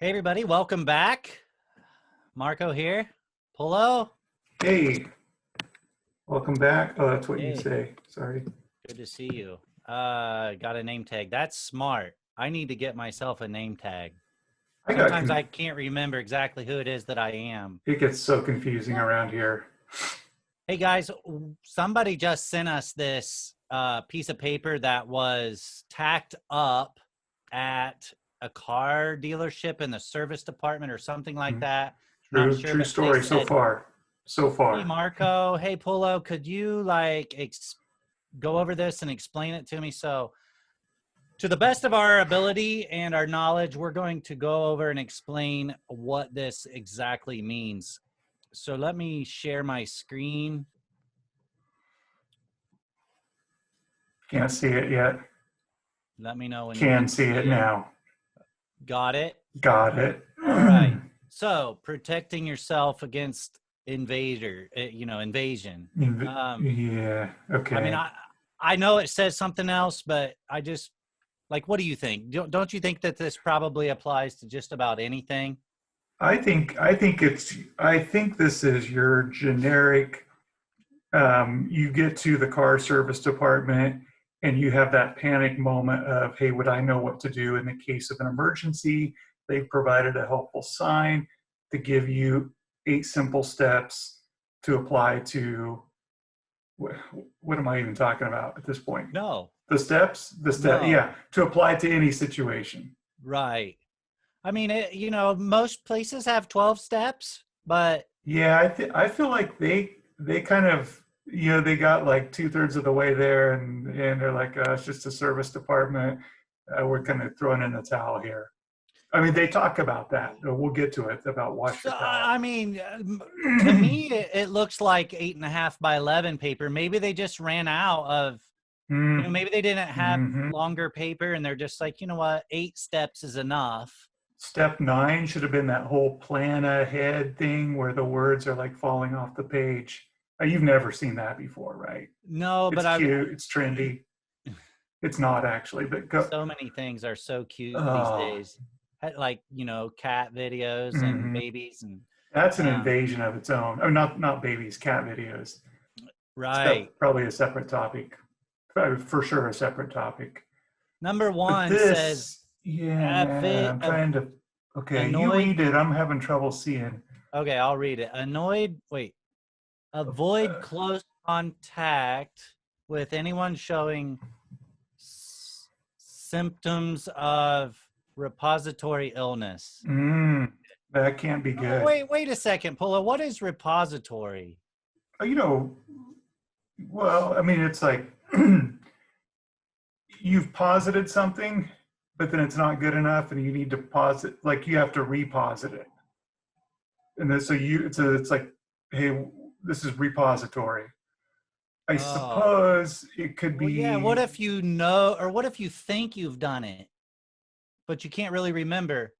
Hey everybody, welcome back. Marco here. Polo. Hey, welcome back. Oh, that's what you Hey, say. Sorry. good to see you. Got a name tag. That's smart. I need to get myself a name tag. I got Sometimes I can't remember exactly who it is that I am. it gets so confusing around here. Hey guys, somebody just sent us this piece of paper that was tacked up at a car dealership in the service department or something like Mhm. that. Not True, sure, true but they story so said, far. So hey far. Marco, hey Polo, could you go over this and explain it to me? So to the best of our ability and our knowledge, we're going to go over and explain what this exactly means. So let me share my screen. Can't see it yet. Let me know when you Can can see it see it. now. Got it? Got it. All right. So protecting yourself against invasion. Yeah. I mean, Okay. I know it says something else, but what do you think? Don't you think that this probably applies to just about anything? I think this is your generic. You get to the car service department and you have that panic moment of, hey, would I know what to do in the case of an emergency? They've provided a helpful sign to give you 8 simple steps to apply to what am I even talking about at this point? No, no, Yeah, to apply to any situation. right. I mean, most places have 12 steps, but Yeah, I feel like they kind of they got like 2/3 of the way there, and they're like, it's just a service department. We're kind of throwing in the towel here. I mean, they talk about that. We'll get to it about wash so, your towel. I mean, to me, it looks like 8.5 by 11 paper. Maybe they just ran out of, maybe they didn't have Mm-hmm. longer paper and they're just like, you know what, 8 steps is enough. Step 9 should have been that whole plan ahead thing where the words are like falling off the page. You've never seen that before, right? No, but It's cute. It's trendy. It's not actually, but go. so many things are so cute these Oh, days. Like, cat videos and mm-hmm. babies and That's an um, invasion of its own. Oh, not babies, cat videos. right. Probably a separate topic. For sure, a separate topic. Number But one says this, yeah, man, I'm trying to. Okay, you annoyed. read it. I'm having trouble seeing. Okay, I'll read it. Avoid Uh, close contact with anyone showing symptoms of repository illness. mm, that can't be Oh, good. wait a second, Polo. What is repository? Uh, You know, well, I mean, it's like you've posited something, but then it's not good enough, and you need to pause it. Like you have to reposit it, and then it's like, hey, this is repository. I Oh, suppose it could well, yeah. What be if you know, or what if you think you've done it, but you can't really remember?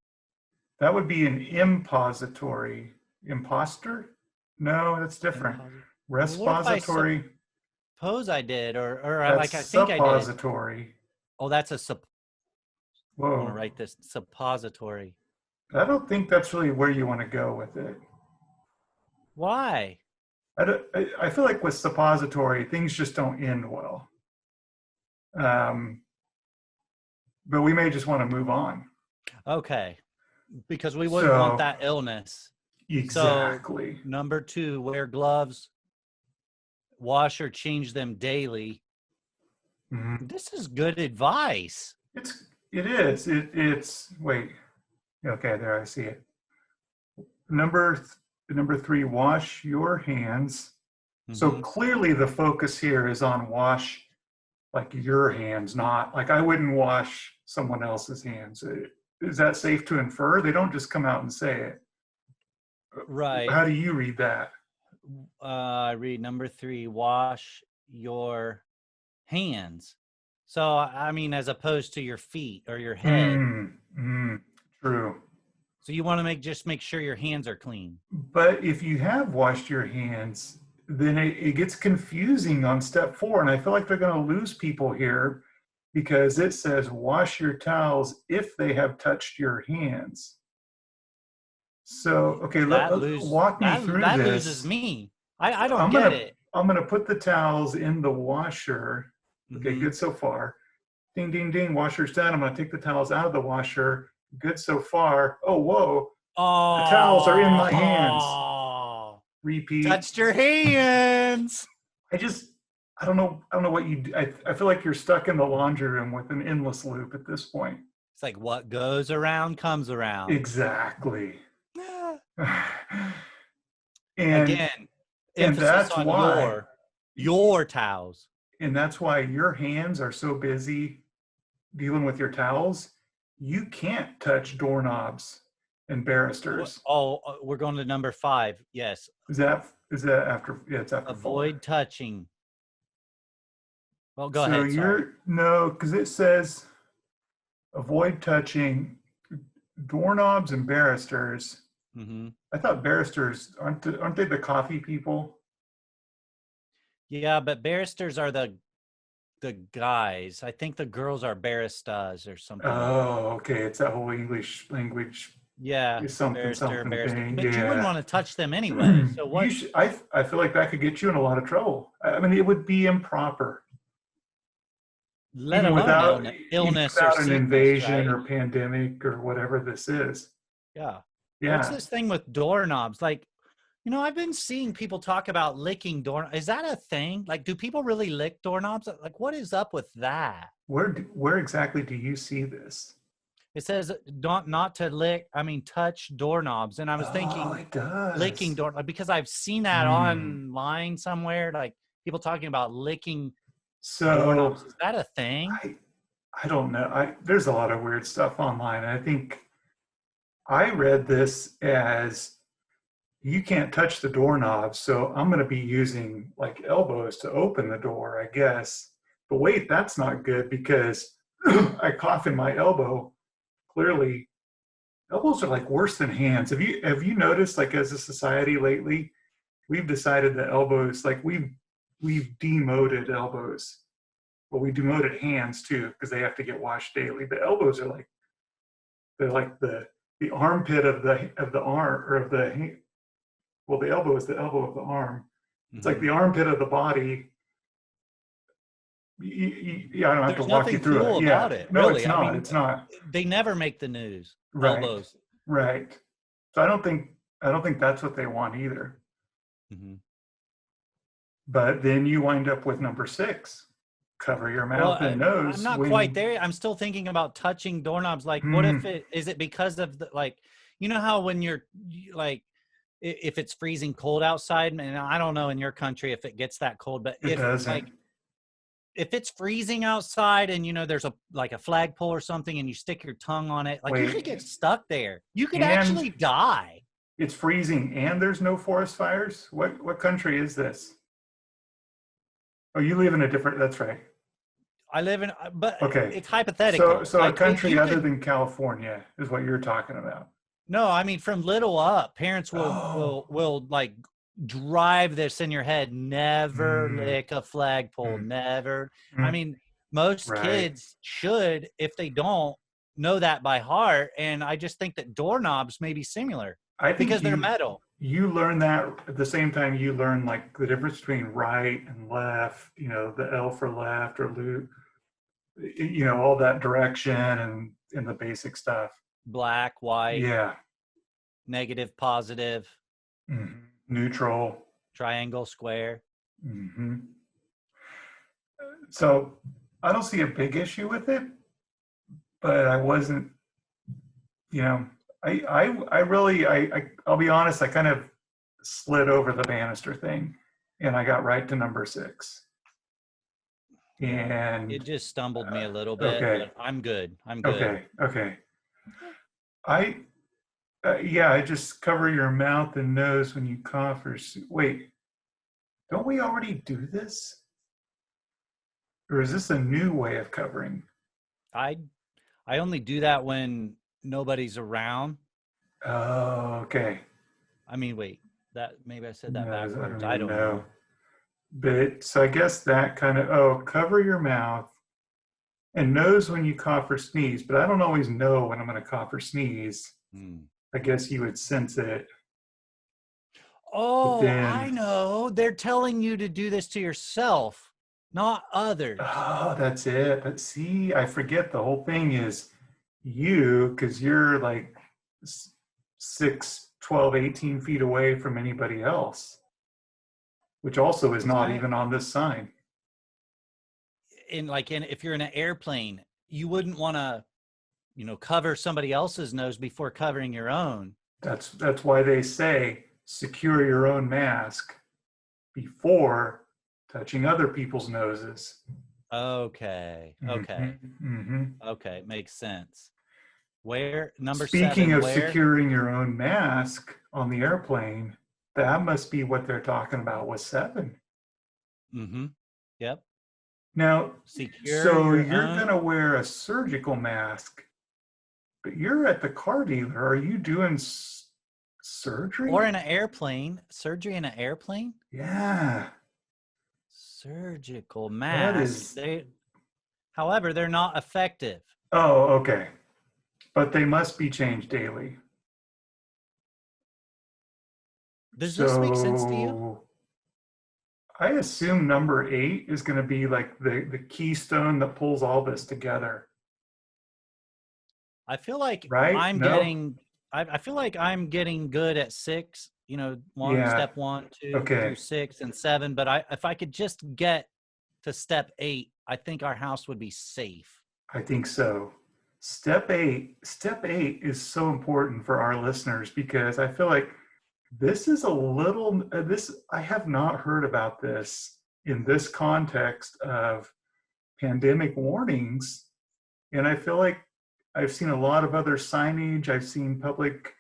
that would be an impository. Imposter? No, that's different. Well, what if I Respository, suppose I did, that's like I think I did? suppository. Oh, that's I want to Whoa. write this suppository. I don't think that's really where you want to go with it. Why? I feel like with suppository, things just don't end well. Um, but we may just want to move on. Okay, because we wouldn't want So, that illness. So, exactly. number 2, wear gloves, wash or change them daily. Mhm. This is good advice. It is. It's wait. Okay, there I see it. Number 3, wash your hands. So Mm-hmm. clearly the focus here is on wash like your hands, not like I wouldn't wash someone else's hands. Is that safe to infer? They don't just come out and say it. Right. How do you read that? I read number 3, wash your hands. So, I mean, as opposed to your feet or your head. Mm, mm, true. So you want to just make sure your hands are clean. But if you have washed your hands, then it gets confusing on step 4. And I feel like they're going to lose people here because it says wash your towels if they have touched your hands. So, okay, walk me through that loses this. me. I don't I'm get gonna it. I'm gonna put the towels in the washer. Okay, Hmm. good so far. Ding, ding, ding. Washer's done. I'm gonna take the towels out of the washer. Good so far. Oh, whoa! The towels are in my hands. Oh, Repeat. touched your hands. I just I don't know. I don't know what you do. I feel like you're stuck in the laundry room with an endless loop at this point. It's like what goes around comes around. Exactly. and Again, and emphasis that's on why your towels. and that's why your hands are so busy dealing with your towels. You can't touch doorknobs and barristers. We're going to number 5. Yes. Is that after? Yeah, it's after 4. Avoid touching. Well, go So ahead. Sorry. no, because it says avoid touching doorknobs and barristers. Hmm. I thought barristers aren't they the coffee people? Yeah, but barristers are the guys. I think the girls are baristas or something like that. Oh, okay. It's that whole English language Yeah, something barrister. thing. But you wouldn't Yeah. want to touch them anyway. So You what? should, I feel like that could get you in a lot of trouble. I mean, it would be improper, Let alone even illness or without an sickness, invasion right? or pandemic or whatever this is. Yeah. What's Yeah. this thing with doorknobs? Like, I've been seeing people talk about licking door. Is that a thing? Like, do people really lick doorknobs? Like, what is up with that? Where exactly do you see this? It says not to lick. I mean, touch doorknobs. And I was Oh, thinking it licking does. door because I've seen that Hmm. online somewhere. Like people talking about licking So doorknobs. Is that a thing? I I don't know. There's a lot of weird stuff online. I think I read this as you can't touch the doorknob, so I'm going to be using like elbows to open the door, I guess. But wait, that's not good because I cough in my elbow. Clearly, elbows are like worse than hands. Have you noticed like as a society lately, we've decided that elbows like we've demoted elbows. Well, we demoted hands too because they have to get washed daily. But elbows are like they're like the armpit of the arm or of the hand. Well, the elbow is the elbow of the arm. It's like Hmm. the armpit of the body. Yeah, I don't have to There's walk you nothing through cool it. Yeah, about it, no, really. it's I not. mean, It's not. they never make the news. Right, Elbows. right. So I don't think that's what they want either. Hmm. But then you wind up with number 6. Cover your Well, mouth and I'm nose not quite when. there. I'm still thinking about touching doorknobs. Like, what Hmm, if is it because of the, like, how when like, if it's freezing cold outside, and I don't know in your country if it gets that cold, but it doesn't. if it's freezing outside and there's a flagpole or something and you stick your tongue on it, like you could get Wait, stuck there. You could and actually die. it's freezing and there's no forest fires. What country is this? Oh, you live in a different. That's right. I live in, but Okay. it's So hypothetical. so a Like country you other could. than California is what you're talking about. No, I mean from little up, parents will Oh. will will like drive this in your head. Never Mm, lick a flagpole. mm, Never. I mm. mean, most Right. kids should, if they don't, know that by heart. And I just think that doorknobs may be similar I think because they're you metal. you learn that at the same time you learn like the difference between right and left, the L for left or loop, all that direction and the basic stuff. Black, white, Yeah. negative, positive, Neutral. triangle, square. Hmm. So I don't see a big issue with it, but I wasn't, you know, I really, I'll be honest, I kind of slid over the banister thing and I got right to number 6. Yeah. It And just stumbled me a little bit, okay, but I'm good. I'm good. okay. I, yeah, I just cover your mouth and nose when you cough or, wait, don't we already do this? Or is this a new way of covering? I I only do that when nobody's around. Oh, okay. I mean, wait, that maybe I said that No, I backwards. don't I even don't know. know. But so I guess that kind of, cover your mouth and nose when you cough or sneeze, but I don't always know when I'm going to cough or sneeze. Hmm. I guess you would sense it. But Oh, I then, know. They're telling you to do this to yourself, not others. oh, that's it. But see, I forget the whole thing is you, because you're like 6, 12, 18 feet away from anybody else, which also is not Right. even on this sign. If you're in an airplane, you wouldn't want to, cover somebody else's nose before covering your own. That's why they say secure your own mask before touching other people's noses. Okay. Okay. Mm-hmm. Okay. Makes sense. Where number Speaking 7, of where? securing your own mask on the airplane, that must be what they're talking about with 7. Mm-hmm. Yep. Now, Secure so your you're going to own wear a surgical mask, but you're at the car dealer. Are you doing or surgery? in an airplane. Surgery in an airplane? Yeah, Surgical that mask. is. However, they're not effective. Oh, okay. But they must be changed daily. Does this make sense to you? So I assume number 8 is going to be like the keystone that pulls all this together, I feel like right? I'm No? getting I feel like I'm getting good at 6, Yeah. step 1, 2 through Okay. 6 and 7, but if I could just get to step 8, I think our house would be safe. I think so. Step 8 is so important for our listeners because I feel like this is a little, this, I have not heard about this in this context of pandemic warnings. And I feel like I've seen a lot of other signage. I've seen public,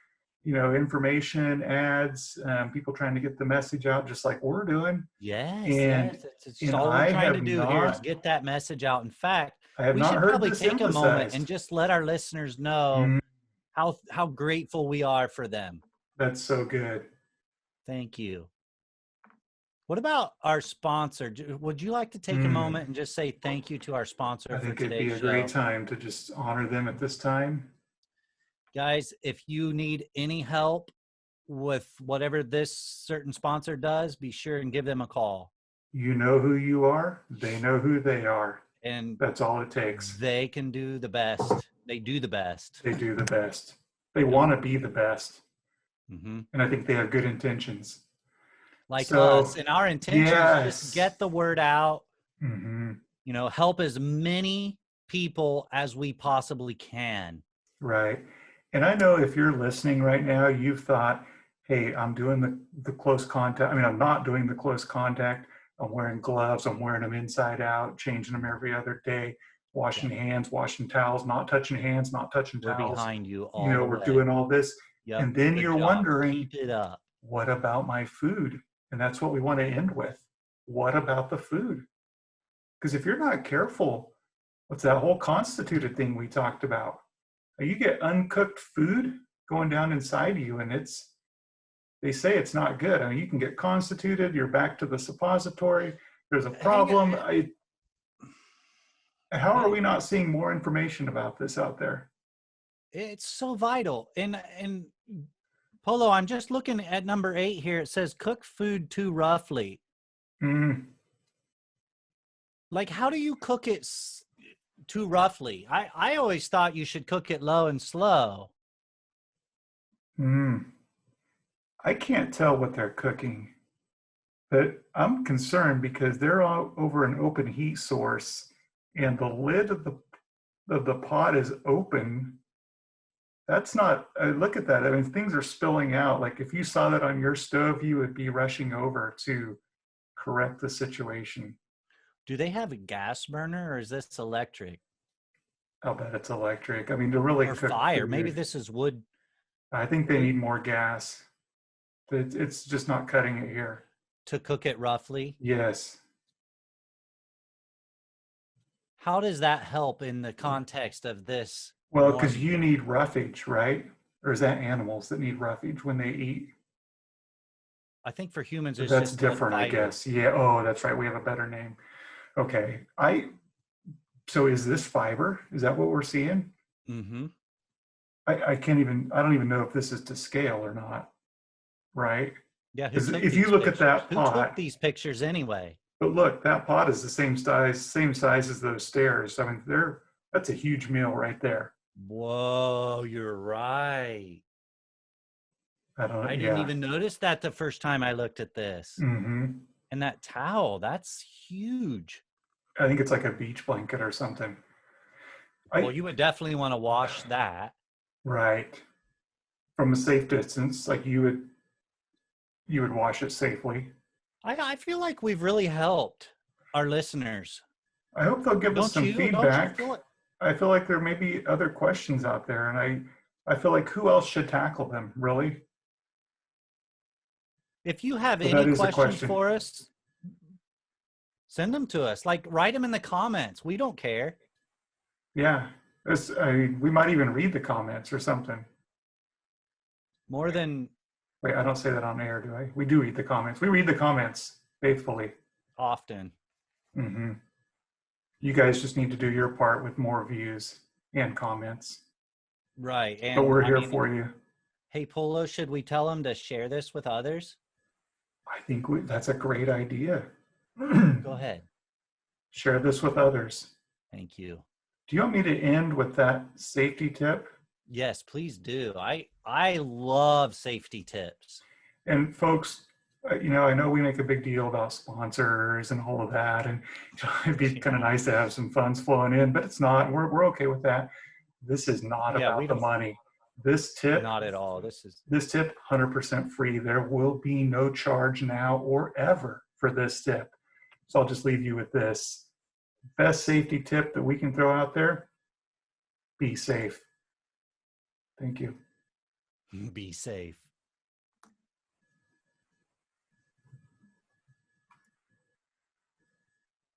information ads, people trying to get the message out, just like we're doing. Yes, And yes. It's and all we're I trying to have do here is not, get that message out. In fact, I have we not should heard probably this take a moment and emphasized. just let our listeners know Mm, how grateful we are for them. that's so good. Thank you. What about our sponsor? Would you like to take a Mm, moment and just say thank you to our sponsor I for think it'd be today's a great show? time to just honor them at this time. Guys, if you need any help with whatever this certain sponsor does, be sure and give them a call. You know who you are, they know who they are. And That's all it takes. they can do the best. They do the best. They do the best. They Yep. want to be the best. Mm-hmm. And I think they have good intentions. Like us, So, and our intention is just yes. get the word out, Mm-hmm. help as many people as we possibly can. Right. And I know if you're listening right now, you've thought, hey, I'm doing the close contact. I mean, I'm not doing the close contact. I'm wearing gloves. I'm wearing them inside out, changing them every other day, Yep. washing hands, washing towels, not touching hands, not touching We're towels. behind you all the We're way. doing all this. Yep. And then Good you're job. wondering, Keep it up. what about my food? And that's what we want to end with. What about the food? Because if you're not careful, what's that whole constituted thing we talked about? You get uncooked food going down inside you, and they say it's not good. I mean, you can get constituted, you're back to the suppository, there's a Hang problem. How are it, we not seeing more information about this out there? it's so vital. And Polo, I'm just looking at number 8 here. It says cook food too roughly. Mm, Like, how do you cook it too roughly? I always thought you should cook it low and slow. mm. I can't tell what they're cooking, but I'm concerned because they're all over an open heat source and the lid of the pot is open. That's not, look at that. I mean, things are spilling out. Like if you saw that on your stove, you would be rushing over to correct the situation. Do they have a gas burner or is this electric I'll bet it's electric. I mean, to really or cook fire? Maybe food, this is wood. I think they need more gas. It's just not cutting it here. To cook it roughly. Yes. How does that help in the context of this Well, because warning? you need roughage, right? Or is that animals that need roughage when they eat? I think for humans, it's That's just called different, I fiber. guess. Yeah. Oh, that's right. We have a better name. Okay. So is this fiber? Is that what we're seeing? Mm-hmm. I can't even, I don't even know if this is to scale or not, right? Yeah, who Because took if you these look at pictures? that Who took pot, these pictures anyway? but look, that pot is the same size as those stairs. I mean, that's a huge meal right there. Whoa, you're right. I don't, I didn't yeah. even notice that the first time I looked at this. Mm-hmm. And that towel, that's huge. I think it's like a beach blanket or something. Well, you would definitely want to wash that. Right. From a safe distance, like you would wash it safely. I feel like we've really helped our listeners. I hope they'll give us Don't some you? Don't you feedback. feel it? I feel like there may be other questions out there, and I feel like who else should tackle them, really? If you have So any that is a questions question. for us, send them to us. Like, write them in the comments. We don't care. Yeah. We might even read the comments or something. More than Wait, I don't say that on air, do I? We do read the comments. We read the comments faithfully. often. Mm-hmm. You guys just need to do your part with more views and comments. Right. But And we're I here mean, for you. hey, Polo, should we tell them to share this with others? I think that's a great idea. Go ahead. Share this with others. Thank you. Do you want me to end with that safety tip? Yes, please do. I love safety tips. And folks, I know we make a big deal about sponsors and all of that, and it'd be kind of nice to have some funds flowing in, but it's not. We're okay with that. This is not Yeah, we about the don't. money. This tip, Not at all. This is 100% free. There will be no charge now or ever for this tip. So I'll just leave you with this. Best safety tip that we can throw out there: be safe. Thank you. be safe.